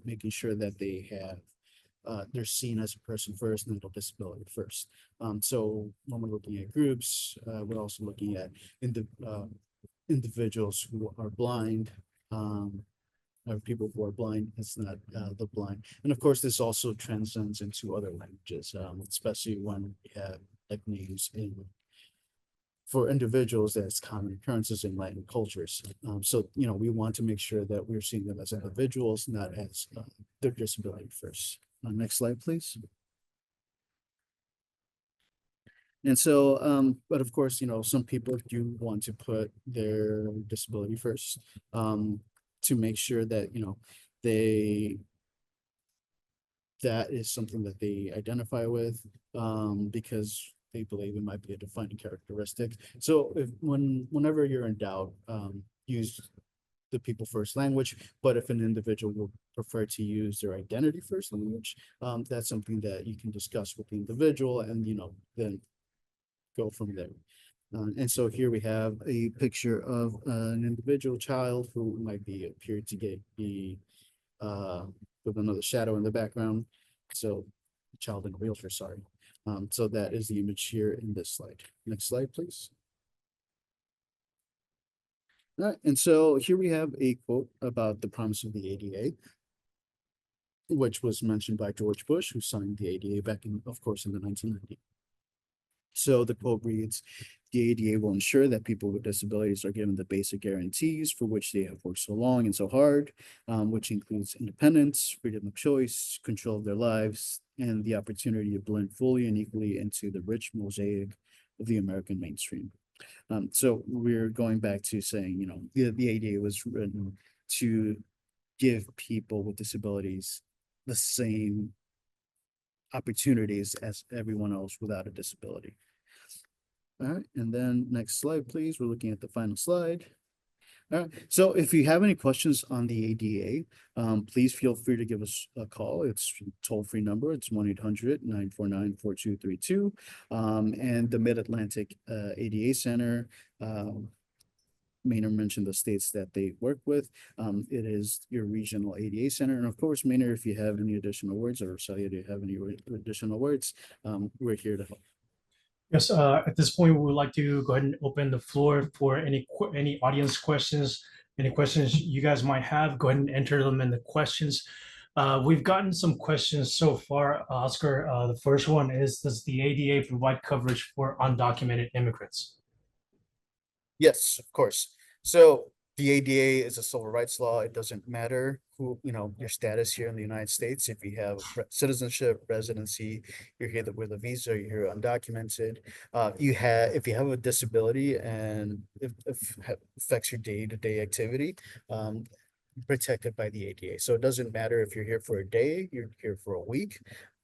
making sure that they have they're seen as a person first, mental disability first. So when we're looking at groups, we're also looking at individuals who are blind, or people who are blind. It's not the blind. And of course, this also transcends into other languages, especially when we have like names for individuals that's common occurrences in Latin cultures. So, we want to make sure that we're seeing them as individuals, not as their disability first. Next slide, please. And so, but of course, some people do want to put their disability first, to make sure that, that is something that they identify with, because they believe it might be a defining characteristic. So whenever you're in doubt, use the people first language. But if an individual would prefer to use their identity first language, that's something that you can discuss with the individual and, then go from there. And so here we have a picture of an individual child who might appear to be with another shadow in the background. So child in a wheelchair, sorry. So that is the image here in this slide. Next slide, please. All right, and so here we have a quote about the promise of the ADA, which was mentioned by George Bush, who signed the ADA back in, of course, in the 1990s. So the quote reads, "The ADA will ensure that people with disabilities are given the basic guarantees for which they have worked so long and so hard, which includes independence, freedom of choice, control of their lives, and the opportunity to blend fully and equally into the rich mosaic of the American mainstream." So we're going back to saying, the ADA was written to give people with disabilities the same opportunities as everyone else without a disability. All right, and then next slide, please. We're looking at the final slide. All right, so if you have any questions on the ADA, please feel free to give us a call. It's toll-free number. It's 1-800-949-4232. And the Mid-Atlantic ADA Center, Maynor mentioned the states that they work with. It is your regional ADA center. And of course, Maynor, if you have any additional words, or Rosalia, do you have any additional words? We're here to help. Yes, at this point, we would like to go ahead and open the floor for any audience questions. Any questions you guys might have, go ahead and enter them in the questions We've gotten some questions so far, Oscar. The first one is, does the ADA provide coverage for undocumented immigrants? Yes, of course. So the ADA is a civil rights law. It doesn't matter who, your status here in the United States. If you have citizenship, residency, you're here with a visa, you're here undocumented. If you have a disability and if affects your day-to-day activity, protected by the ADA. So it doesn't matter if you're here for a day, you're here for a week.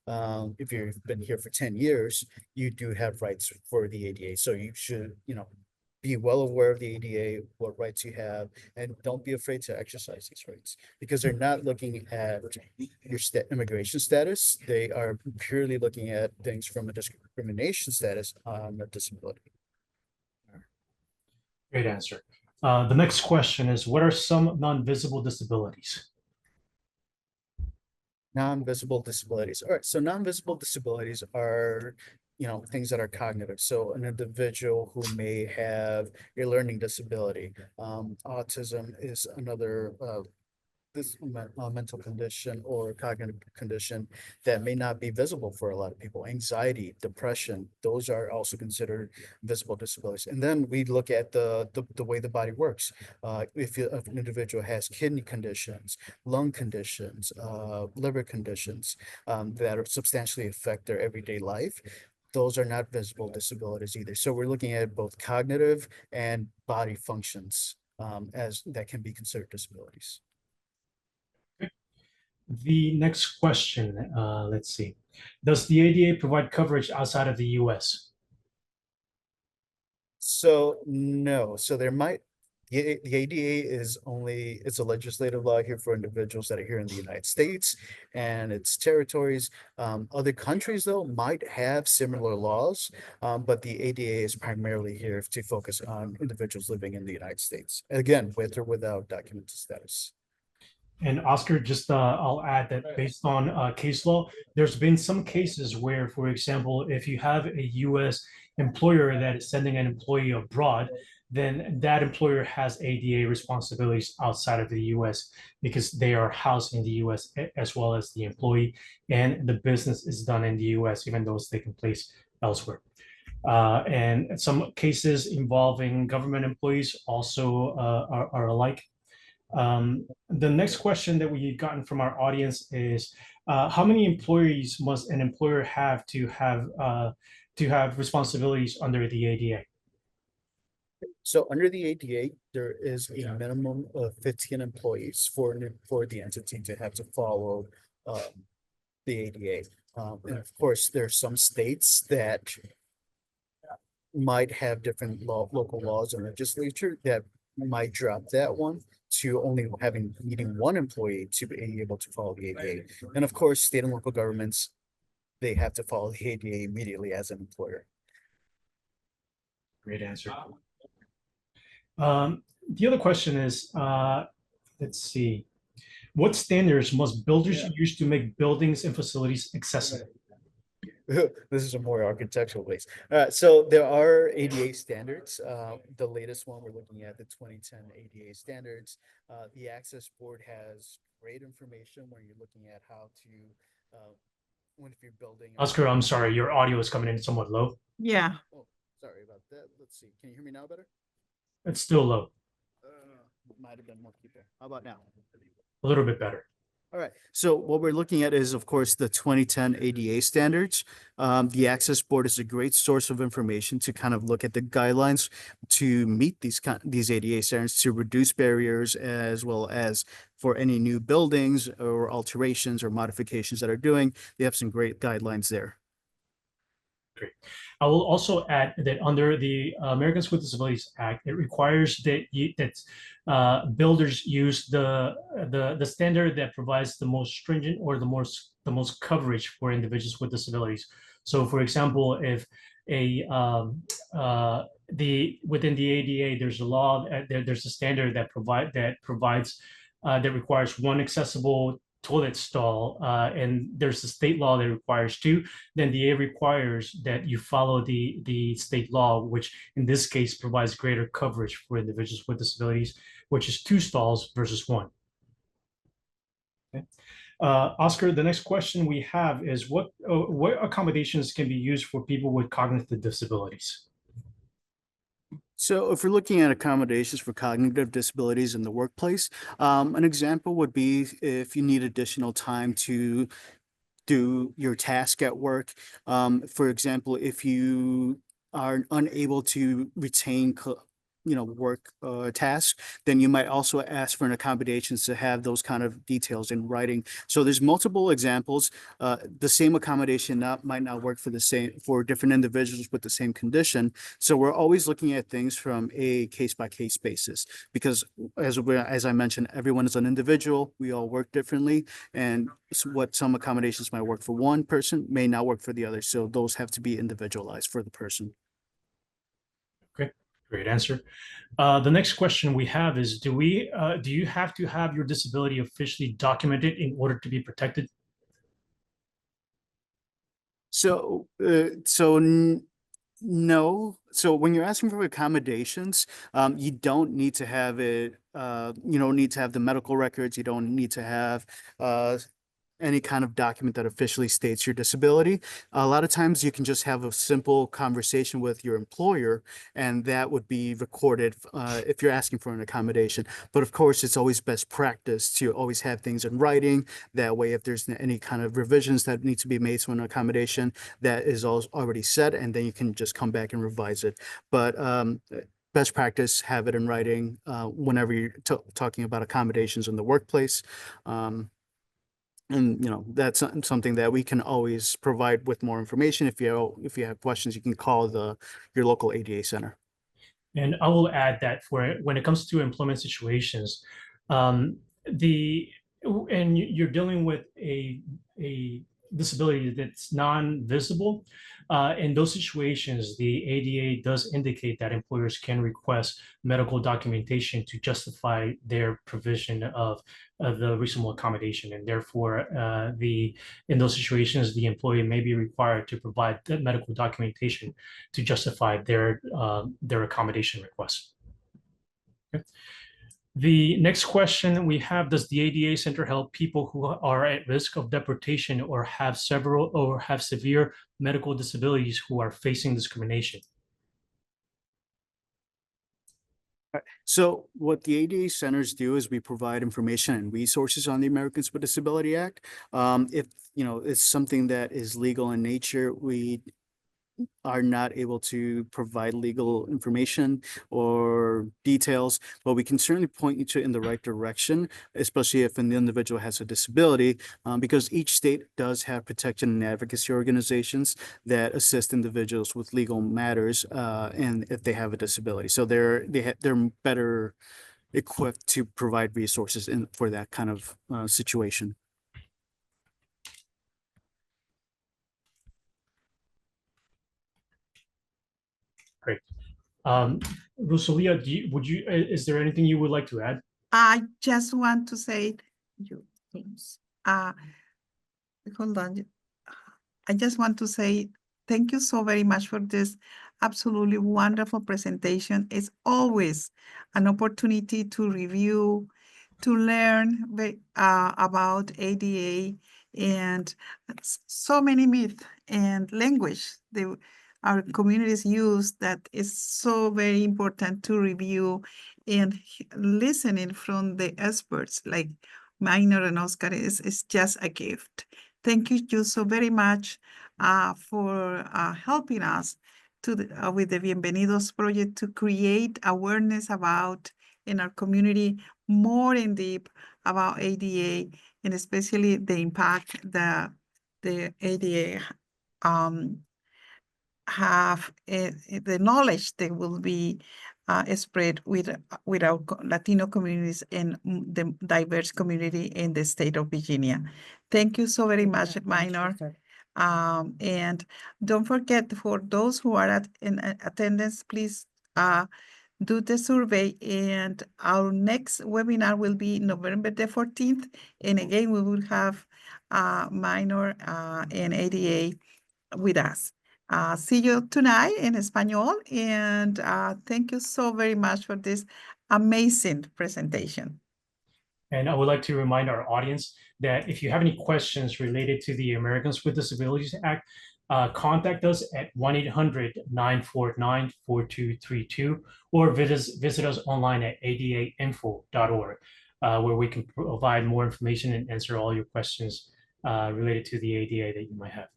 If you've been here for 10 years, you do have rights for the ADA. So you should, be well aware of the ADA, what rights you have, and don't be afraid to exercise these rights because they're not looking at your immigration status. They are purely looking at things from a discrimination status on a disability. Great answer. The next question is, what are some non-visible disabilities? Non-visible disabilities. All right, so non-visible disabilities are, things that are cognitive. So an individual who may have a learning disability. Autism is another mental condition or cognitive condition that may not be visible for a lot of people. Anxiety, depression, those are also considered visible disabilities. And then we look at the way the body works. If an individual has kidney conditions, lung conditions, liver conditions that substantially affect their everyday life, those are not visible disabilities either. So we're looking at both cognitive and body functions as that can be considered disabilities. The next question, let's see. Does the ADA provide coverage outside of the US? So no, so there might, the ADA it's a legislative law here for individuals that are here in the United States and its territories. Other countries though might have similar laws, but the ADA is primarily here to focus on individuals living in the United States. Again, with or without documented status. And Oscar, just I'll add that based on case law, there's been some cases where, for example, if you have a US employer that is sending an employee abroad, then that employer has ADA responsibilities outside of the US because they are housed in the US as well as the employee, and the business is done in the US, even though it's taking place elsewhere. And some cases involving government employees also are alike. The next question that we've gotten from our audience is, how many employees must an employer have to have responsibilities under the ADA? So under the ADA, there is a minimum of 15 employees for the entity to have to follow the ADA. And of course, there are some states that might have different local laws and legislature that might drop that one to only needing one employee to be able to follow the ADA. And of course, state and local governments, they have to follow the ADA immediately as an employer. Great answer. The other question is, let's see, what standards must builders use to make buildings and facilities accessible? This is a more architectural base. So there are ADA standards. The latest one we're looking at, the 2010 ADA standards. The Access Board has great information when you're looking at how to, if you're building. Oscar, I'm sorry, your audio is coming in somewhat low. Yeah. Oh, sorry about that. Let's see. Can you hear me now better? It's still low. Might have been more people. How about now? A little bit better. All right. So what we're looking at is, of course, the 2010 ADA standards. The Access Board is a great source of information to kind of look at the guidelines to meet these ADA standards, to reduce barriers, as well as for any new buildings or alterations or modifications that are doing. They have some great guidelines there. Great. I will also add that under the Americans with Disabilities Act, it requires that builders use the standard that provides the most stringent or the most coverage for individuals with disabilities. So, for example, if within the ADA, there's a law, there's a standard that requires one accessible toilet stall, and there's a state law that requires two, then the A requires that you follow the state law, which in this case provides greater coverage for individuals with disabilities, which is 2 stalls versus 1. Okay. Oscar, the next question we have is what accommodations can be used for people with cognitive disabilities? So if we're looking at accommodations for cognitive disabilities in the workplace, an example would be if you need additional time to do your task at work. For example, if you are unable to retain work tasks, then you might also ask for an accommodations to have those kind of details in writing. So there's multiple examples. The same accommodation might not work for different individuals with the same condition. So we're always looking at things from a case-by-case basis, because as I mentioned, everyone is an individual. We all work differently, and what some accommodations might work for one person may not work for the other. So those have to be individualized for the person. Okay, great answer. The next question we have is, do you have to have your disability officially documented in order to be protected? So, no. So when you're asking for accommodations, you don't need to have it, you don't need to have the medical records. You don't need to have, any kind of document that officially states your disability. A lot of times you can just have a simple conversation with your employer, and that would be recorded if you're asking for an accommodation. But of course, it's always best practice to always have things in writing. That way, if there's any kind of revisions that need to be made to an accommodation, that is already set, and then you can just come back and revise it. But best practice, have it in writing whenever you're talking about accommodations in the workplace. And that's something that we can always provide with more information. If you have questions, you can call your local ADA center. And I will add that when it comes to employment situations, and you're dealing with a disability that's non-visible, in those situations, the ADA does indicate that employers can request medical documentation to justify their provision of the reasonable accommodation, and therefore, in those situations, the employee may be required to provide the medical documentation to justify their accommodation request. Okay. The next question we have: does the ADA Center help people who are at risk of deportation or have severe medical disabilities who are facing discrimination? So what the ADA centers do is we provide information and resources on the Americans with Disability Act. If it's something that is legal in nature, we are not able to provide legal information or details, but we can certainly point you in the right direction, especially if an individual has a disability, because each state does have protection and advocacy organizations that assist individuals with legal matters, and if they have a disability. So they're better equipped to provide resources for that kind of situation. Great. Rosalia, is there anything you would like to add? I just want to say, hold on. I just want to say thank you so very much for this absolutely wonderful presentation. It's always an opportunity to review, to learn about ADA and so many myths and language that our communities use that is so very important to review, and listening from the experts like Maynor and Oscar is just a gift. Thank you so very much for helping us with the Bienvenidos project to create awareness about in our community more in deep about ADA, and especially the impact that the ADA have the knowledge that will be spread with our Latino communities and the diverse community in the state of Virginia. Thank you so very much, Maynor. And don't forget, for those who are in attendance, please do the survey, and our next webinar will be November the 14th. And again, we will have Maynor and ADA with us. See you tonight in Espanol, and thank you so very much for this amazing presentation. And I would like to remind our audience that if you have any questions related to the Americans with Disabilities Act, contact us at 1-800-949-4232 or visit us online at adainfo.org, where we can provide more information and answer all your questions related to the ADA that you might have.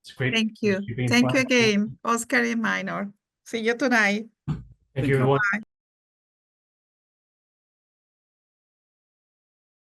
It's great. Thank you. Thank you again, Oscar and Maynor. See you tonight. Thank you, everyone. Bye.